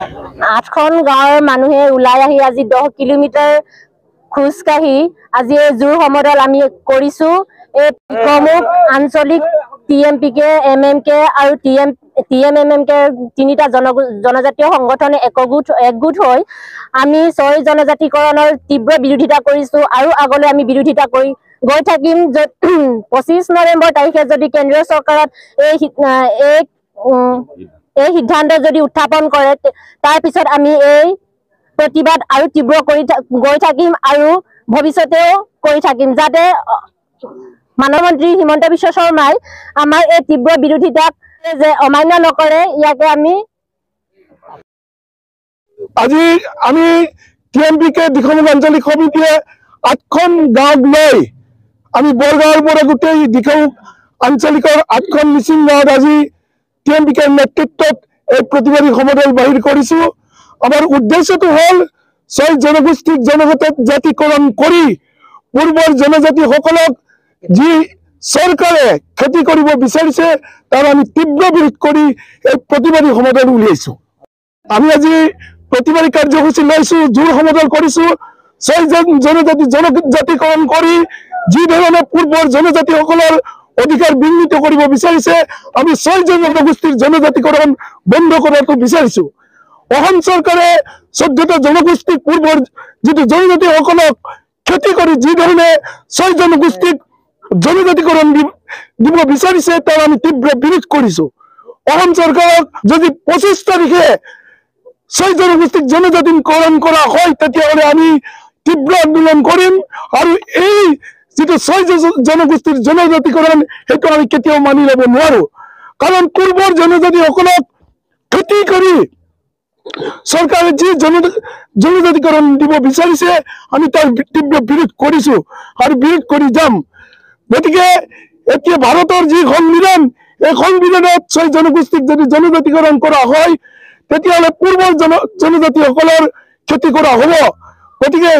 8খন গাঁৱৰ মানুহে ওলাই আহি আজি 10 কিলোমিটাৰ খোজকাঢ়ি আজি এই জোৰ সমদল আমি কৰিছো। এই প্ৰমুখ আঞ্চলিক TMPK, MMK আৰু TMMMK তিনিটা জনজাতীয় সংগঠনে একগোট হৈ আমি 6 জনজাতিকৰণৰ তীব্ৰ বিৰোধিতা কৰিছো আৰু আগলৈ আমি বিৰোধিতা কৰি গৈ থাকিম। 25 নৱেম্বৰ তাৰিখে যদি কেন্দ্ৰীয় চৰকাৰত এই সিদ্ধান্ত যদি উত্থাপন কৰে তাৰ পিছত আমি এই প্ৰতিবাদ আৰু তীব্ৰ কৰি গৈ থাকিম আৰু ভৱিষ্যতেও কৰি থাকিম, যাতে মানৱ মন্ত্ৰী হিমন্ত বিশ্ব শৰ্মাই আমাৰ এই তীব্ৰ বিৰোধিতাক যে অমান্য নকৰে। ইয়াকে আমি TMPK দিখৌমুখ আঞ্চলিক সমিতিয়ে 8খন গাঁৱক লৈ আমি বৰগাঁৱৰ পৰা গোটেই দিখৌমুখ আঞ্চলিকৰ 8খন মিচিং গাঁৱত আজি TMPKৰ নেতৃত্বত এই প্ৰতিবাদী সমদল বাহিৰ কৰিছো। আমাৰ উদ্দেশ্যটো হ'ল 6 জনগোষ্ঠীক জনজাতিকৰণ কৰি পূৰ্বৰ জনজাতিসকলক যি চৰকাৰে খেতি কৰিব বিচাৰিছে তাৰ আমি তীব্ৰ বিৰোধ কৰি এই প্ৰতিবাদী সমদল উলিয়াইছো। আমি আজি প্ৰতিবাদী কাৰ্যসূচী লৈছো, জোৰ সমদল কৰিছো। 6 জনজাতিকৰণ কৰি যি ধৰণে পূৰ্বৰ জনজাতিসকলৰ অধিকাৰ বিঘ্নিত কৰিব বিচাৰিছে আমি 6 জনগোষ্ঠীৰ জনজাতিকৰণ বন্ধ কৰাটো বিচাৰিছো। অসম চৰকাৰে 14টা জনগোষ্ঠীক পূৰ্বৰ যিটো জনজাতিসকলক খেতি কৰি যি ধৰণে 6 জনগোষ্ঠীক জনজাতিকৰণ দিব বিচাৰিছে তাৰ আমি তীব্ৰ বিৰোধ কৰিছো। অসম চৰকাৰক যদি 25 তাৰিখে 6 জনগোষ্ঠীক জনজাতিকৰণ কৰা হয় তেতিয়াহ'লে আমি তীব্ৰ আন্দোলন কৰিম আৰু এই যিটো 6 জনগোষ্ঠীৰ জনজাতিকৰণ সেইটো আমি কেতিয়াও মানি ল'ব নোৱাৰো। কাৰণ পূৰ্বৰ জনজাতিসকলক খেতি কৰি চৰকাৰে যি জনজাতিকৰণ দিব বিচাৰিছে আমি তাৰ তীব্ৰ বিৰোধ কৰিছো আৰু বিৰোধ কৰি যাম। গতিকে এতিয়া ভাৰতৰ যি সংবিধান এই সংবিধানত 6 জনগোষ্ঠীক যদি জনজাতিকৰণ কৰা হয় তেতিয়াহ'লে পূৰ্বৰ জনজাতিসকলৰ খেতি কৰা হ'ব। গতিকে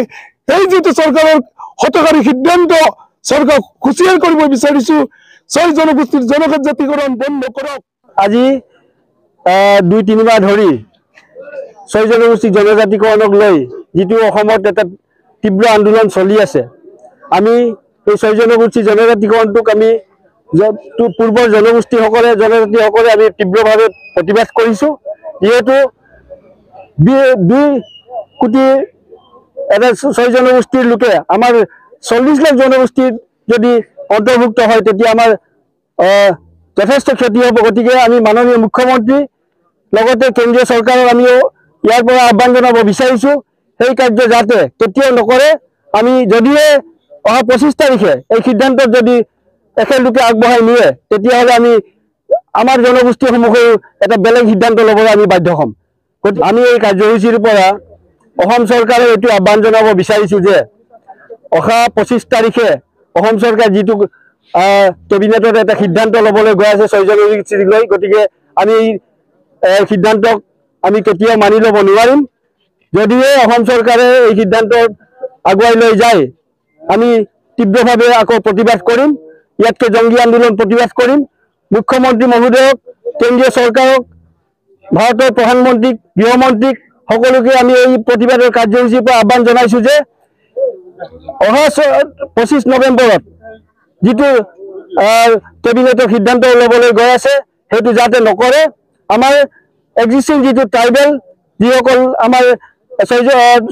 এই যিটো চৰকাৰৰ হঠকাৰী সিদ্ধান্ত চৰকাৰক হুঁচিয়াৰ কৰিব বিচাৰিছো, 6 জনগোষ্ঠীৰ জনজাতিকৰণ বন্ধ কৰক। আজি 2-3 মাহ ধৰি 6 জনগোষ্ঠীক জনজাতিকৰণক লৈ যিটো অসমত এটা তীব্ৰ আন্দোলন চলি আছে, আমি এই 6 জনগোষ্ঠী জনজাতিকৰণটোক আমি পূৰ্বৰ জনজাতিসকলে আমি তীব্ৰভাৱে প্ৰতিবাদ কৰিছোঁ। যিহেতু 2 কোটি এটা 6 জনগোষ্ঠীৰ লোকে আমাৰ 40 লাখ জনগোষ্ঠীৰ যদি অন্তৰ্ভুক্ত হয় তেতিয়া আমাৰ যথেষ্ট ক্ষতি হ'ব। গতিকে আমি মাননীয় মুখ্যমন্ত্ৰী লগতে কেন্দ্ৰীয় চৰকাৰক আমিও ইয়াৰ পৰা আহ্বান জনাব বিচাৰিছোঁ সেই কাৰ্য যাতে কেতিয়াও নকৰে। আমি যদিহে অহা 25 তাৰিখে এই সিদ্ধান্তত যদি একেলোকে আগবঢ়াই নিয়ে তেতিয়াহ'লে আমি আমাৰ জনগোষ্ঠীসমূহেও এটা বেলেগ সিদ্ধান্ত ল'বলৈ আমি বাধ্য হ'ম। গতিকে আমি এই কাৰ্যসূচীৰ পৰা অসম চৰকাৰক এইটো আহ্বান জনাব বিচাৰিছোঁ যে অহা 25 তাৰিখে অসম চৰকাৰে যিটো কেবিনেটত এটা সিদ্ধান্ত ল'বলৈ গৈ আছে 6 জনগোষ্ঠীক লৈ, গতিকে আমি এই সিদ্ধান্তক আমি কেতিয়াও মানি ল'ব নোৱাৰিম। যদিহে অসম চৰকাৰে এই সিদ্ধান্ত আগুৱাই লৈ যায় আমি তীব্ৰভাৱে আকৌ প্ৰতিবাদ কৰিম, ইয়াতকৈ জংগী আন্দোলন প্ৰতিবাদ কৰিম। মুখ্যমন্ত্ৰী মহোদয়ক, কেন্দ্ৰীয় চৰকাৰক, ভাৰতৰ প্ৰধানমন্ত্ৰীক, গৃহমন্ত্ৰীক সকলোকে আমি এই প্ৰতিবাদৰ কাৰ্যসূচীৰ পৰা আহ্বান জনাইছোঁ যে অহা 25 নৱেম্বৰত যিটো কেবিনেটৰ সিদ্ধান্ত ল'বলৈ গৈ আছে সেইটো যাতে নকৰে। আমাৰ এক্সিষ্টিং যিটো ট্ৰাইবেল যিসকল আমাৰ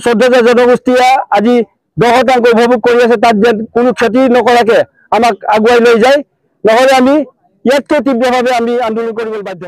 14টা জনগোষ্ঠীয়ে আজি 10% উপভোগ কৰি আছে তাত যেন কোনো ক্ষতি নকৰাকৈ আমাক আগুৱাই লৈ যায়, নহ'লে আমি ইয়াতকৈ তীব্ৰভাৱে আমি আন্দোলন কৰিবলৈ বাধ্য।